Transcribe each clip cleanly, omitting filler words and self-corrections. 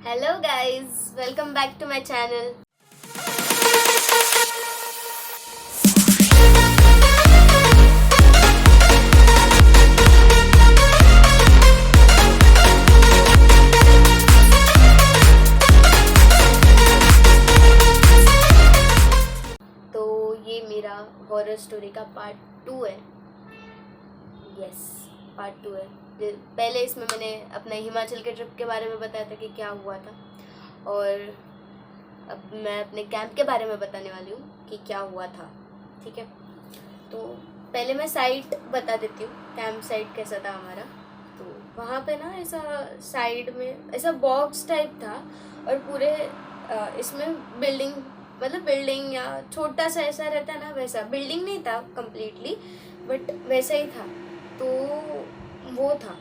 Hello guys, welcome back to my channel. तो ये मेरा हॉरर स्टोरी का पार्ट 2 है। यस, पार्ट 2 है। पहले इसमें मैंने अपने हिमाचल के ट्रिप के बारे में बताया था कि क्या हुआ था, और अब मैं अपने कैंप के बारे में बताने वाली हूँ कि क्या हुआ था। ठीक है, तो पहले मैं साइट बता देती हूँ, कैंप साइट कैसा था हमारा। तो वहाँ पे ना ऐसा साइड में ऐसा बॉक्स टाइप था, और पूरे इसमें बिल्डिंग, मतलब बिल्डिंग या छोटा सा ऐसा रहता है ना, वैसा बिल्डिंग नहीं था कम्प्लीटली, बट वैसा ही था। तो वो था,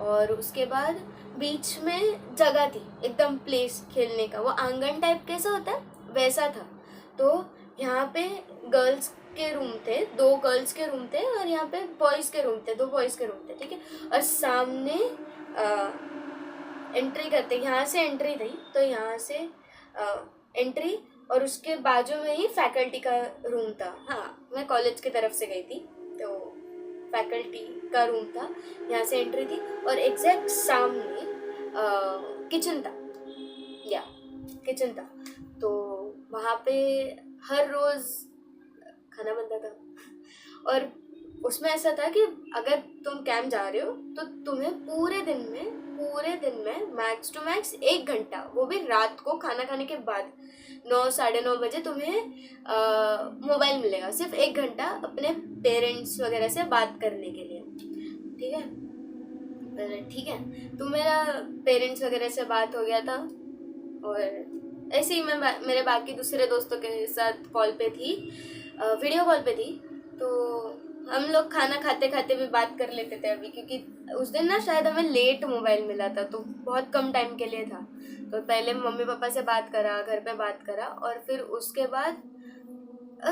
और उसके बाद बीच में जगह थी, एकदम प्लेस खेलने का, वो आंगन टाइप कैसा होता है वैसा था। तो यहाँ पे गर्ल्स के रूम थे, 2 गर्ल्स के रूम थे, और यहाँ पे बॉयज़ के रूम थे, 2 बॉयज़ के रूम थे। ठीक है, और सामने एंट्री करते, यहाँ से एंट्री थी, तो यहाँ से एंट्री, और उसके बाजू में ही फैकल्टी का रूम था। हाँ, मैं कॉलेज की तरफ से गई थी, तो फैकल्टी का रूम था, यहाँ से एंट्री थी, और एग्जैक्ट सामने किचन था, या किचन था। तो वहाँ पे हर रोज़ खाना बनता था, और उसमें ऐसा था कि अगर तुम कैंप जा रहे हो तो तुम्हें पूरे दिन में मैक्स टू मैक्स 1 घंटा, वो भी रात को खाना खाने के बाद 9 साढ़े 9 बजे तुम्हें मोबाइल मिलेगा, सिर्फ 1 घंटा अपने पेरेंट्स वगैरह से बात करने के लिए। ठीक है, ठीक है, तो मेरा पेरेंट्स वगैरह से बात हो गया था, और ऐसे ही मैं मेरे बाकी दूसरे दोस्तों के साथ कॉल पे थी, वीडियो कॉल पे थी। तो हम लोग खाना खाते खाते भी बात कर लेते थे अभी, क्योंकि उस दिन ना शायद हमें लेट मोबाइल मिला था, तो बहुत कम टाइम के लिए था। तो पहले मम्मी पापा से बात करा, घर पे बात करा, और फिर उसके बाद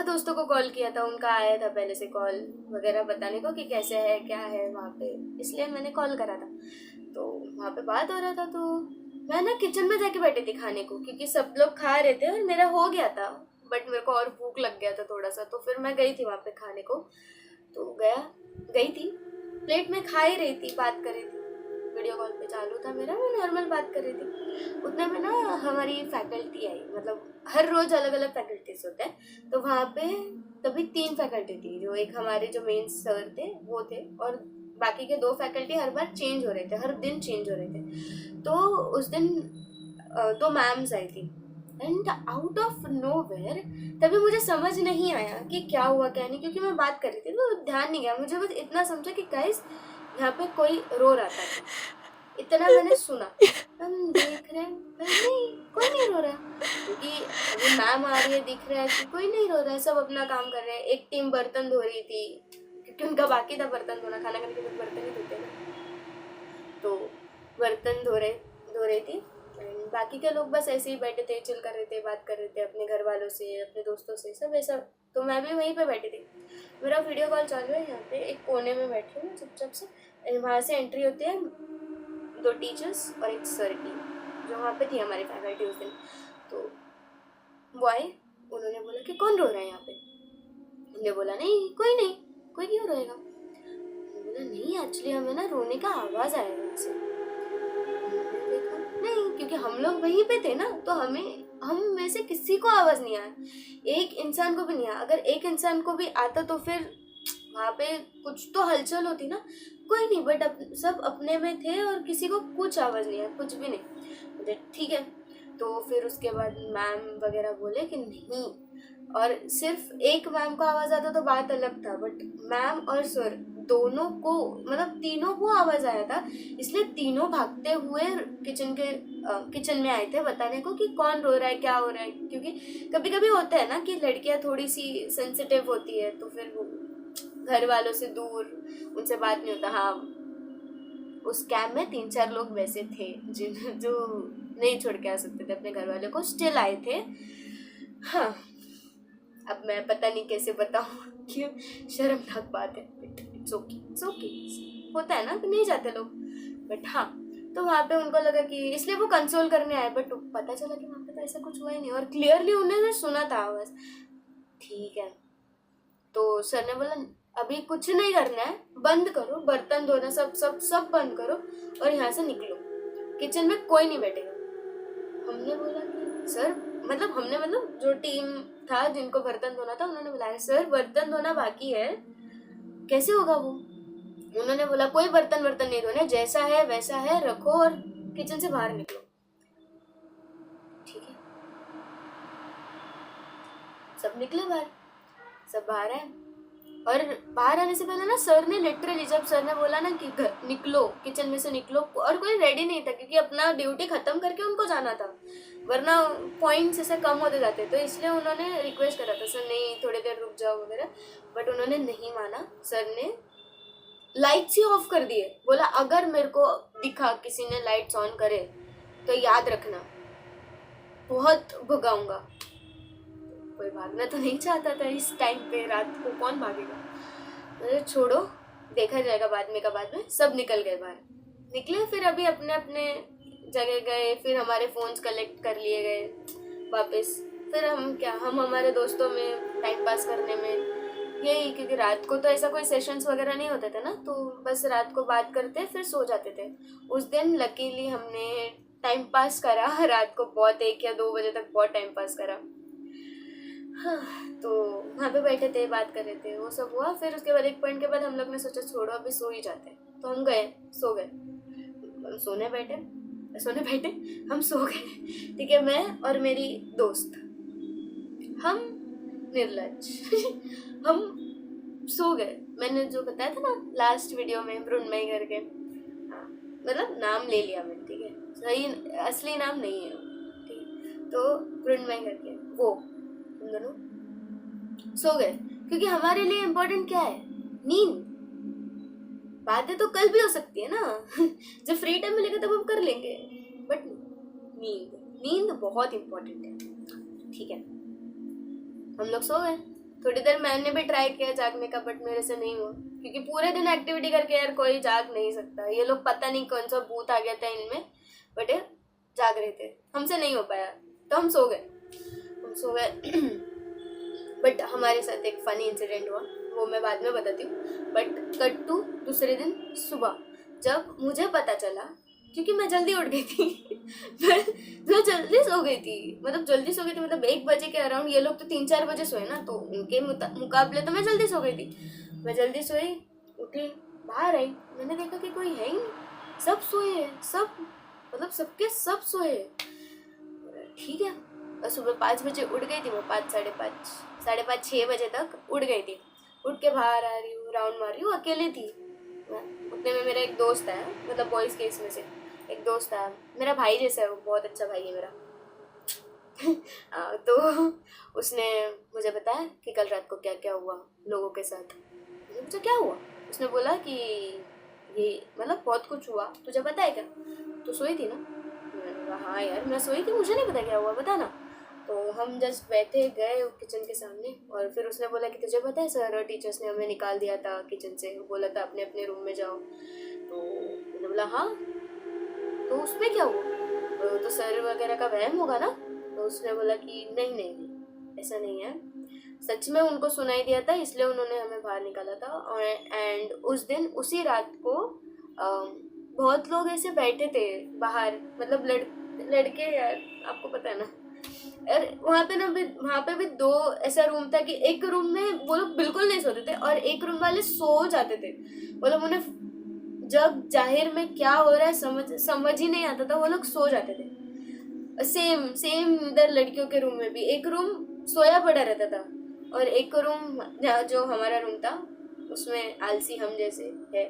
दोस्तों को कॉल किया था, उनका आया था पहले से कॉल वगैरह बताने को कि कैसे है क्या है वहाँ पे, इसलिए मैंने कॉल करा था। तो वहाँ पे बात हो रहा था, तो मैं ना किचन में जाके बैठी थी खाने को, क्योंकि सब लोग खा रहे थे और मेरा हो गया था, बट मेरे को और भूख लग गया था थोड़ा सा, तो फिर मैं गई थी वहाँ पे खाने को। तो गई थी, प्लेट में खा ही रही थी, बात कर रही थी, वीडियो कॉल पे चालू था मेरा, मैं नॉर्मल बात कर रही थी। उतने में ना हमारी फैकल्टी आई, मतलब हर रोज अलग अलग फैकल्टीज होते हैं, तो वहाँ पे तभी 3 फैकल्टी थी, जो एक हमारे जो मेन सर थे वो थे, और बाकी के 2 फैकल्टी हर बार चेंज हो रहे थे, हर दिन चेंज हो रहे थे। तो उस दिन 2 मैम्स आई थी, एंड आउट ऑफ नोवेयर तभी मुझे समझ नहीं आया कि क्या हुआ क्या नहीं, क्योंकि मैं बात कर रही थी तो ध्यान नहीं गया मुझे, बस इतना समझा कि गाइस यहाँ पे कोई रो रहा था, इतना मैंने सुना। हम देख रहे हैं, नहीं कोई नहीं रो रहा, क्योंकि अभी मैम आ रही है, दिख रहा है कि कोई नहीं रो रहा है, सब अपना काम कर रहे हैं। एक टीम बर्तन धो रही थी, क्योंकि उनका बाकी था बर्तन धोना, खाना खाने के बाद बर्तन ही धोते ना, तो बर्तन धो रही थी। एंड बाकी के लोग बस ऐसे ही बैठे थे, चिल कर रहे थे, बात कर रहे थे अपने घर वालों से, अपने दोस्तों से, सब ऐसा। तो मैं भी वहीं पे बैठी थी, मेरा वीडियो कॉल चालू है, यहाँ पे एक कोने में बैठी हूँ चुपचाप से। एंड वहाँ से एंट्री होती है 2 टीचर्स और एक सर की, जो वहाँ पे थी हमारी फैकल्टी उस दिन। तो वो आए, उन्होंने बोला कि कौन रो रहा है यहाँ पे। हमने बोला नहीं, कोई क्यों रोएगा। बोला नहीं, एक्चुअली हमें ना रोने का आवाज़ आया वहाँ से। देखा नहीं, क्योंकि हम लोग वहीं पे थे ना, तो हम में से किसी को आवाज़ नहीं आया, एक इंसान को भी नहीं आया। अगर एक इंसान को भी आता तो फिर वहाँ पे कुछ तो हलचल होती ना, कोई नहीं, बट सब अपने में थे और किसी को कुछ आवाज़ नहीं आया, कुछ भी नहीं। मुझे ठीक है, तो फिर उसके बाद मैम वगैरह बोले कि नहीं, और सिर्फ एक मैम को आवाज़ आता तो बात अलग था, बट मैम और सर दोनों को, मतलब तीनों को आवाज़ आया था, इसलिए तीनों भागते हुए किचन में आए थे बताने को कि कौन रो रहा है, क्या हो रहा है। क्योंकि कभी कभी होता है ना कि लड़कियां थोड़ी सी सेंसिटिव होती है, तो फिर वो घर वालों से दूर, उनसे बात नहीं होता। हाँ, उस कैंप में 3-4 लोग वैसे थे जो नहीं छोड़ के आ सकते थे अपने घर वालों को, स्टिल आए थे। हाँ, अब मैं पता नहीं कैसे बताऊँ, क्यों शर्मनाक बात है, इट्स ओके होता है ना कि नहीं जाते लोग, बट हाँ। तो वहाँ पे उनको लगा कि इसलिए वो कंसोल करने आए, बट पता चला कि वहाँ पे तो ऐसा कुछ हुआ ही नहीं और क्लियरली उन्होंने सुना था आवाज़। ठीक है, तो सर ने बोला अभी कुछ नहीं करना है, बंद करो, बर्तन धोना सब सब सब बंद करो और यहाँ से निकलो, किचन में कोई नहीं बैठेगा। हमने बोला कि सर मतलब जो टीम था जिनको बर्तन धोना था उन्होंने बुलाया, सर बर्तन धोना बाकी है, कैसे होगा वो? उन्होंने बोला कोई बर्तन नहीं धोने, जैसा है वैसा है रखो और किचन से बाहर निकलो। ठीक है, सब निकले बाहर, सब बाहर आए और बाहर आने से पहले ना सर ने लिटरली, जब सर ने बोला ना कि निकलो, किचन में से निकलो, और कोई रेडी नहीं था क्योंकि अपना ड्यूटी खत्म करके उनको जाना था, वरना पॉइंट्स ऐसे कम होते जाते, तो इसलिए उन्होंने रिक्वेस्ट करा था सर नहीं थोड़ी देर रुक जाओ वगैरह, बट उन्होंने नहीं माना। सर ने लाइट्स ही ऑफ कर दिए, बोला अगर मेरे को दिखा किसी ने लाइट्स ऑन करे तो याद रखना बहुत भगाऊंगा। कोई भागना तो नहीं चाहता था इस टाइम पे, रात को कौन भागेगा? तो छोड़ो, देखा जाएगा बाद में। सब निकल गए बाहर, निकले, फिर अभी अपने अपने जगह गए, फिर हमारे फोन्स कलेक्ट कर लिए गए वापस। फिर हम हमारे दोस्तों में टाइम पास करने में यही, क्योंकि रात को तो ऐसा कोई सेशंस वगैरह नहीं होते थे ना, तो बस रात को बात करते फिर सो जाते थे। उस दिन लकीली हमने टाइम पास करा रात को बहुत, 1 या 2 बजे तक बहुत टाइम पास करा। हाँ, तो वहाँ पे बैठे थे, बात कर रहे थे, वो सब हुआ। फिर उसके बाद एक पॉइंट के बाद हम लोग ने सोचा छोड़ो अभी सो ही जाते हैं, तो हम गए, सो गए। हम सोने बैठे हम सो गए। ठीक है, मैं और मेरी दोस्त, हम निर्लज हम सो गए। मैंने जो बताया था ना लास्ट वीडियो में मृण्मयी करके, मतलब नाम ले लिया मैंने, ठीक है, सही असली नाम नहीं है वो, ठीक। तो मृण्मयी करके वो हम दोनों सो गए, क्योंकि हमारे लिए इम्पोर्टेंट क्या है? नींद। बातें तो कल भी हो सकती है ना जब फ्री टाइम मिलेगा तब हम कर लेंगे, बट नींद बहुत इम्पोर्टेंट है। ठीक है, हम लोग सो गए। थोड़ी देर मैंने भी ट्राई किया जागने का, बट मेरे से नहीं हुआ, क्योंकि पूरे दिन एक्टिविटी करके यार कोई जाग नहीं सकता। ये लोग पता नहीं कौन सा भूत आ गया था इनमें, बट जाग रहे थे, हमसे नहीं हो पाया, तो हम सो गए बट हमारे साथ एक फनी इंसिडेंट हुआ, वो मैं बाद में बताती हूँ। बट कट टू दूसरे दिन सुबह, जब मुझे पता चला, क्योंकि मैं जल्दी उठ गई थी मैं जल्दी सो गई थी, मतलब 1 बजे के अराउंड। ये लोग तो 3-4 बजे सोए ना, तो उनके मुकाबले तो मैं जल्दी सो गई थी। मैं जल्दी सोई, उठी, बाहर आई, मैंने देखा कि कोई है ही नहीं, सब सोए हैं, सब मतलब सबके सब सोए। ठीक है, और सुबह 5 बजे उठ गई थी मैं, 5, साढ़े पाँच 6 बजे तक उठ गई थी। उठ के बाहर आ रही हूँ, राउंड मार रही हूँ, अकेले थी। उतने में मेरा एक दोस्त है, मतलब बॉयज़ केस में से एक दोस्त है, मेरा भाई जैसा है वो, बहुत अच्छा भाई है मेरा तो उसने मुझे बताया कि कल रात को क्या क्या हुआ लोगों के साथ। मैंने पूछा क्या हुआ? उसने बोला कि ये मतलब बहुत कुछ हुआ, तुझे पता है क्या? तो सोई थी ना? मैंने कहा हाँ यार मैं सोई थी, मुझे नहीं पता क्या हुआ, बता ना। तो हम जस्ट बैठे गए किचन के सामने, और फिर उसने बोला कि तुझे पता है सर और टीचर्स ने हमें निकाल दिया था किचन से, बोला था अपने अपने रूम में जाओ। तो मैंने बोला हाँ, तो उसमें क्या हुआ? तो सर वगैरह का वहम होगा ना। तो उसने बोला कि नहीं नहीं नहीं, ऐसा नहीं है, सच में उनको सुनाई दिया था, इसलिए उन्होंने हमें बाहर निकाला था। और एंड उस दिन उसी रात को बहुत लोग ऐसे बैठे थे बाहर, मतलब लड़के यार, आपको पता है ना। और वहाँ पे भी 2 ऐसा रूम था कि एक रूम में वो लोग बिल्कुल नहीं सोते थे और एक रूम वाले सो जाते थे। मतलब उन्हें जब जाहिर में क्या हो रहा है समझ ही नहीं आता था, वो लोग सो जाते थे। सेम इधर लड़कियों के रूम में भी एक रूम सोया पड़ा रहता था, और एक रूम जो हमारा रूम था उसमें आलसी हम जैसे है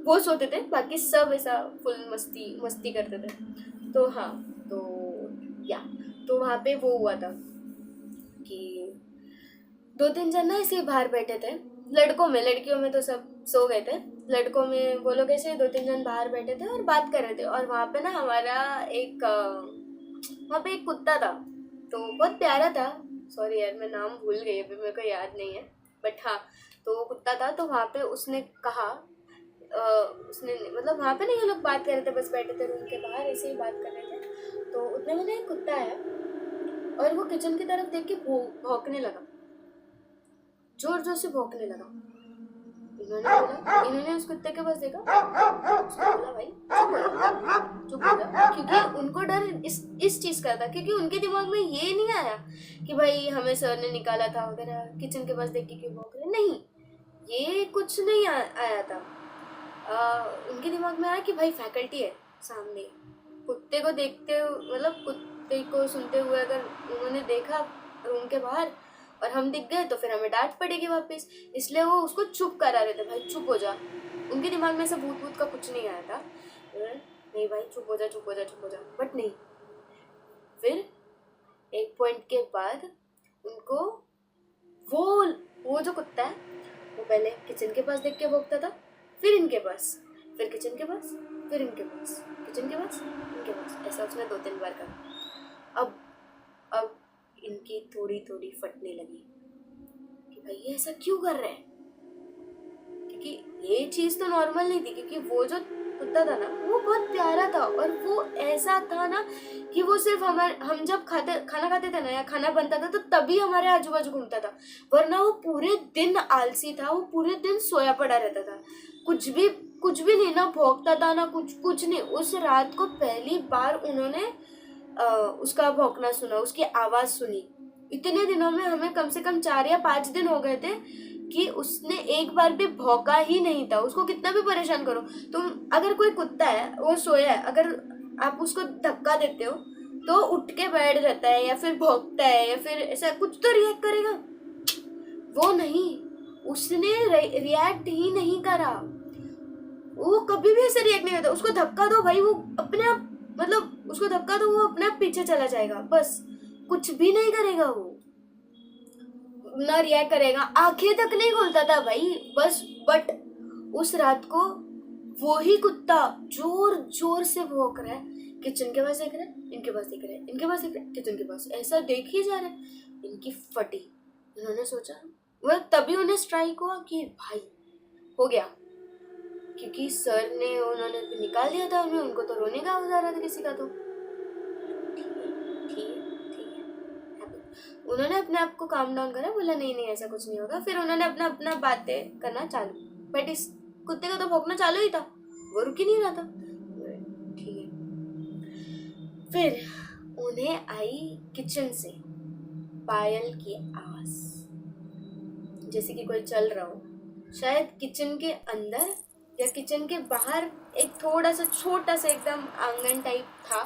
वो सोते थे, बाकी सब ऐसा फुल मस्ती करते थे। तो हाँ, तो या तो वहाँ पे वो हुआ था कि 2-3 जन ना ऐसे बाहर बैठे थे, लड़कियों में तो सब सो गए थे, लड़कों में वो लोग ऐसे 2-3 जन बाहर बैठे थे और बात कर रहे थे। और वहाँ पे ना हमारा वहाँ पे एक कुत्ता था, तो बहुत प्यारा था, सॉरी यार मैं नाम भूल गई, अभी मेरे को याद नहीं है, बट हाँ, तो वो कुत्ता था। तो वहाँ पे उसने कहा उसने मतलब वहाँ पे नहीं, ये लोग बात कर रहे थे, बस बैठे थे रूम के बाहर ऐसे ही बात कर रहे थे, तो उतने में ना एक कुत्ता आया और वो किचन की तरफ देख के भौंकने लगा, जोर जोर से भौंकने लगा। इन्होंने उस कुत्ते के पास देखा, उसने बोला भाई चुप हो जा, क्योंकि उनको डर इस चीज का था, क्योंकि उनके दिमाग में ये नहीं आया कि भाई हमें सर ने निकाला था वगैरह, किचन के पास देख के क्यों भौंक रहे, नहीं, ये कुछ नहीं आया था। उनके दिमाग में आया कि भाई फैकल्टी है सामने, कुत्ते को देखते मतलब कुत्ते को सुनते हुए अगर उन्होंने देखा रूम के बाहर और हम दिख गए तो फिर हमें डांट पड़ेगी वापस, इसलिए वो उसको चुप करा रहे थे, भाई चुप हो जा। उनके दिमाग में ऐसा भूत भूत का कुछ नहीं आया था, नहीं भाई चुप हो जा चुप हो जा चुप हो जा, बट नहीं। फिर एक पॉइंट के बाद उनको वो जो कुत्ता है वो पहले किचन के पास देख के भौंकता था, फिर इनके पास, फिर किचन के पास, फिर इनके पास, किचन के पास, इनके पास, ऐसा उसने 2-3 बार करा। अब इनकी थोड़ी थोड़ी फटने लगी कि भाई ये ऐसा क्यों कर रहे हैं, क्योंकि ये चीज तो नॉर्मल नहीं थी, क्योंकि वो जो कुत्ता था ना वो बहुत प्यारा था और वो ऐसा था ना कि वो सिर्फ हम जब खाना खाते थे ना या खाना बनता था तो तभी हमारे आजू बाजू घूमता था, वरना वो पूरे दिन आलसी था, वो पूरे दिन सोया पड़ा रहता था, कुछ भी नहीं, ना भौंकता था ना कुछ नहीं। उस रात को पहली बार उन्होंने उसका भौंकना सुना, उसकी आवाज सुनी। इतने दिनों में हमें कम से कम 4 या 5 दिन हो गए थे कि उसने एक बार भी भौंका ही नहीं था। उसको कितना भी परेशान करो तुम, अगर कोई कुत्ता है वो सोया है, अगर आप उसको धक्का देते हो तो उठ के बैठ जाता है या फिर भौंकता है या फिर ऐसा कुछ तो रिएक्ट करेगा, वो नहीं, उसने रिएक्ट ही नहीं करा, वो कभी भी ऐसे रिएक्ट नहीं करता। उसको धक्का दो भाई, वो अपने आप मतलब उसको धक्का दो वो अपने आप पीछे चला जाएगा, बस कुछ भी नहीं करेगा, वो ना रिएक्ट करेगा, आंखें तक नहीं खोलता था भाई बस। बट उस रात को वो ही कुत्ता जोर जोर से भौंक रहा है, किचन के पास देख रहा है, इनके पास देख रहा है, इनके पास देख रहा है, किचन के पास, ऐसा देख ही जा रहा है। इनकी फटी, उन्होंने सोचा, वह तभी उन्हें स्ट्राइक हुआ कि भाई हो गया, क्योंकि सर ने उन्होंने निकाल दिया था हमें, उनको तो रोने का आवाज आ रहा था किसी का, तो ठीक है। उन्होंने अपने आप को काम डाउन करा, बोला नहीं नहीं ऐसा कुछ नहीं होगा। फिर उन्होंने अपना अपना बातें करना चालू, बट इस कुत्ते का तो भौंकना चालू ही था, वो रुक ही नहीं रहा था। ठीक है, फिर उन्हें आई किचन से पायल की आवाज, जैसे कि कोई चल रहा हो, शायद किचन के अंदर या किचन के बाहर एक थोड़ा सा छोटा सा एकदम आंगन टाइप था,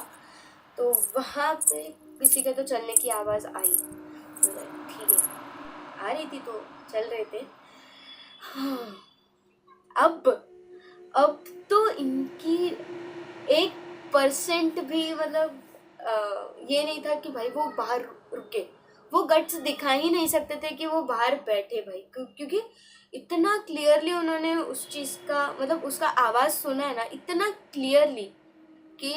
तो वहां पे किसी के तो चलने की आवाज आई। ठीक है, आ रही थी तो चल रहे थे। हाँ, अब तो इनकी 1% भी मतलब ये नहीं था कि भाई वो बाहर रुके, वो गट्स दिखा ही नहीं सकते थे कि वो बाहर बैठे भाई, क्योंकि इतना क्लियरली उन्होंने उस चीज का मतलब उसका आवाज सुना है ना, इतना क्लियरली कि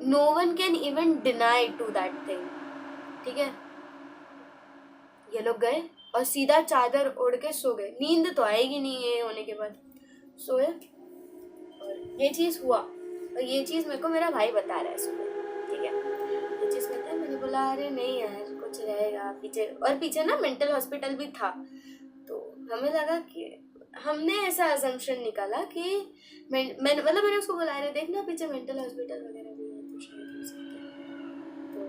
no one can even deny to that thing. ठीक है, ये लोग गए और सीधा चादर ओढ़ के सो गए, नींद तो आएगी नहीं ये होने के बाद, सोए। और ये चीज हुआ, और ये चीज मेरे को मेरा भाई बता रहा है सुबह। ठीक है, ये चीज कहता है, मैंने बोला अरे नहीं यार कुछ रहेगा पीछे, और पीछे ना मेंटल हॉस्पिटल भी था, तो हमें लगा कि हमने ऐसा अजम्पशन निकाला कि मैंने उसको बोला अरे देखना पीछे मेंटल हॉस्पिटल वगैरह भी है तो शायद हो सकता है, तो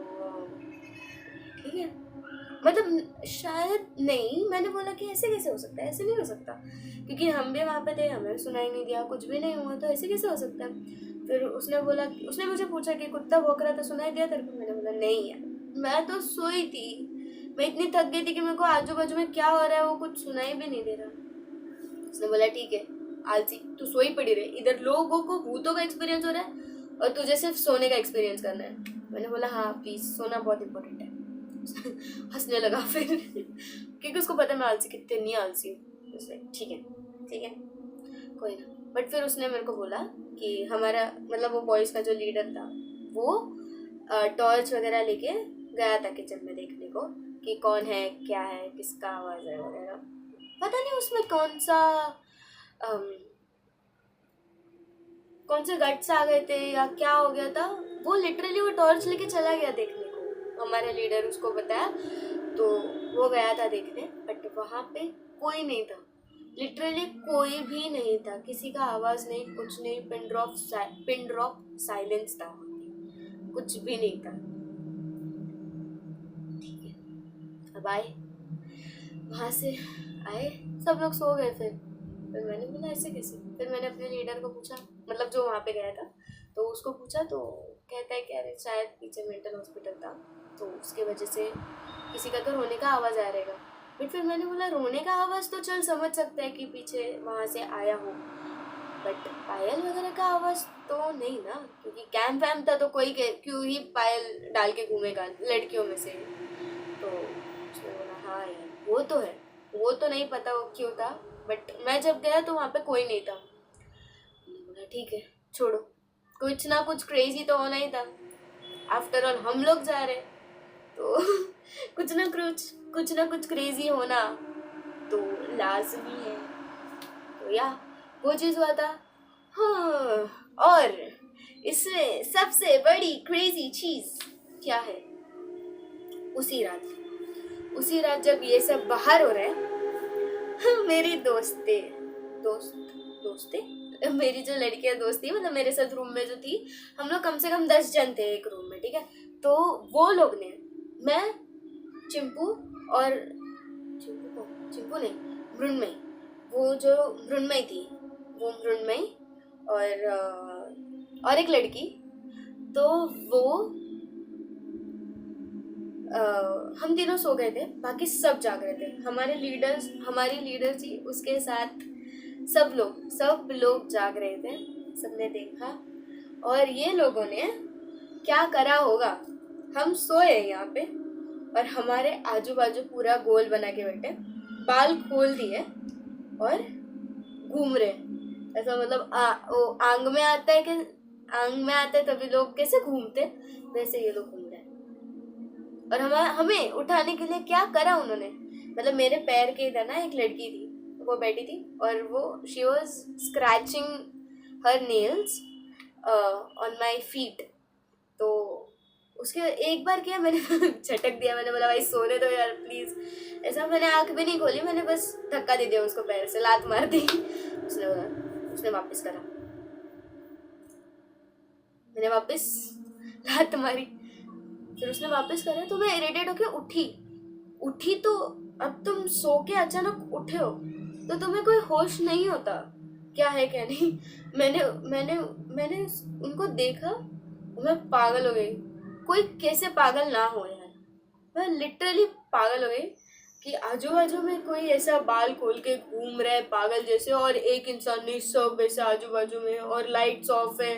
ठीक है, मतलब शायद नहीं, मैंने बोला कि ऐसे कैसे हो सकता है, ऐसे नहीं हो सकता, क्योंकि हम भी वहाँ पे थे, हमें सुनाई नहीं दिया, कुछ भी नहीं हुआ, तो ऐसे कैसे हो सकता है। फिर उसने मुझे पूछा कि कुत्ता भौंक रहा था सुनाई दिया तेरे को, मैंने बोला नहीं यार मैं तो सोई थी, मैं इतनी थक गई थी कि मेरे को आजू बाजू में क्या हो रहा है वो कुछ सुनाई भी नहीं दे रहा। उसने बोला ठीक है आलसी, तू सोई पड़ी रहे, इधर लोगों को भूतों का एक्सपीरियंस हो रहा है और तुझे सिर्फ सोने का एक्सपीरियंस करना है। मैंने बोला हाँ प्लीज, सोना बहुत इंपॉर्टेंट है। हंसने लगा फिर क्योंकि उसको पता है मैं आलसी कितनी आलसी हूँ। ठीक है कोई ना। बट फिर उसने मेरे को बोला कि हमारा मतलब वो बॉयज का जो लीडर था वो टॉर्च वगैरह लेके गया था किचन में देखने को कि कौन है क्या है किसका आवाज है वगैरह, पता नहीं उसमें कौन सा कौन से गट्स आ गए थे या क्या हो गया था, वो लिटरली वो टॉर्च लेके चला गया देखने को। हमारा लीडर उसको बताया तो वो गया था देखने, बट वहाँ पे कोई नहीं था, लिटरली कोई भी नहीं था, किसी का आवाज़ नहीं, कुछ नहीं, पिन ड्रॉप साइलेंस था वहाँ पे, कुछ भी नहीं था। ठीक है, अब आए वहाँ से, आए सब लोग सो गए। फिर मैंने बोला ऐसे कैसे, फिर मैंने अपने लीडर को पूछा, मतलब जो वहाँ पे गया था, तो उसको पूछा तो कहता है कि अरे शायद पीछे मेंटल हॉस्पिटल था तो उसके वजह से किसी का तो रोने का आवाज़ आ रहेगा। बट फिर मैंने बोला रोने का आवाज़ तो चल समझ सकते हैं कि पीछे वहाँ से आया हो, बट पायल वगैरह का आवाज़ तो नहीं ना, क्योंकि कैंप वैम्प था तो कोई क्यों ही पायल डाल के घूमेगा लड़कियों में से। तो उसने बोला हाँ यार वो तो है, वो तो नहीं पता वो क्यों था, बट मैं जब गया तो वहाँ पे कोई नहीं था। मैंने बोला ठीक है छोड़ो, कुछ ना कुछ क्रेजी तो होना ही था, आफ्टर ऑल हम लोग जा रहे तो कुछ ना कुछ क्रेजी होना तो लाजमी है। तो या वो चीज़ हुआ था। हाँ, और इसमें सबसे बड़ी क्रेजी चीज़ क्या है, उसी रात जब ये सब बाहर हो रहे हैं, मेरी दोस्ते मेरी जो लड़कियां दोस्त थी, मतलब मेरे साथ रूम में जो थी, हम लोग कम से कम 10 जन थे एक रूम में, ठीक है। तो वो लोग ने, मैं, चिंपू और चिंपू नहीं, मृण्मयी, वो जो मृण्मयी थी, वो मृण्मयी और एक लड़की, तो वो हम तीनों सो गए थे, बाकी सब जाग रहे थे। हमारी लीडर थी, उसके साथ सब लोग जाग रहे थे। सबने देखा और ये लोगों ने क्या करा होगा, हम सोए यहाँ पे और हमारे आजू बाजू पूरा गोल बना के बैठे, बाल खोल दिए और घूम रहे, ऐसा मतलब आंग में आता है तभी लोग कैसे घूमते, वैसे ये लोग घूम रहे हैं। और हमें उठाने के लिए क्या करा उन्होंने, मतलब मेरे पैर के इधर ना एक लड़की थी, वो बैठी थी और वो she was scratching her nails on my feet. तो उसके एक बार क्या मैंने झटक दिया, मैंने बोला भाई सोने दो यार प्लीज़, ऐसा मैंने आंख भी नहीं खोली, मैंने बस धक्का दे दिया उसको, पैर से लात मार दी। उसने वापस करा, मैंने वापस लात मारी, फिर उसने वापस करा, तो मैं इरिटेट होके उठी तो अब तुम सो के अचानक उठे हो तो तुम्हें कोई होश नहीं होता क्या है क्या नहीं। मैंने उनको देखा, मैं पागल हो गई, कोई कैसे पागल ना हो यार, मैं लिटरली पागल हो गई कि आजू बाजू में कोई ऐसा बाल खोल के घूम रहा है पागल जैसे, और एक इंसान नहीं, सब ऐसे आजू बाजू में, और लाइट्स ऑफ है,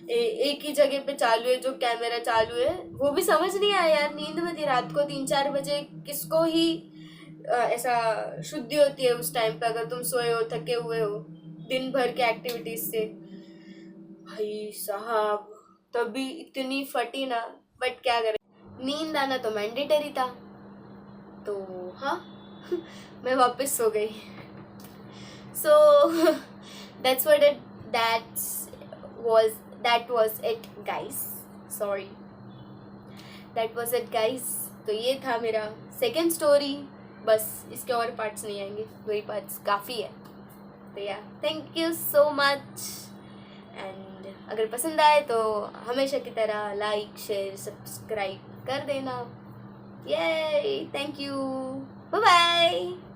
एक ही जगह पे चालू है, जो कैमरा चालू है वो भी समझ नहीं आया यार, नींद में थी रात को 3-4 बजे, किसको ही ऐसा शुद्धि होती है उस टाइम पे, अगर तुम सोए हो, थके हुए हो दिन भर के एक्टिविटीज से। भाई साहब तभी इतनी फटी ना, बट क्या करें, नींद आना तो मैंडेटरी था, तो हाँ मैं वापस सो गई। सो that was it guys, sorry, that was it guys। तो ये था मेरा सेकेंड स्टोरी, बस इसके और पार्ट्स नहीं आएंगे, वही पार्ट्स काफ़ी है। तो या thank you so much, and अगर पसंद आए तो हमेशा की तरह लाइक शेयर सब्सक्राइब कर देना। ये थैंक यू, बाय बाय।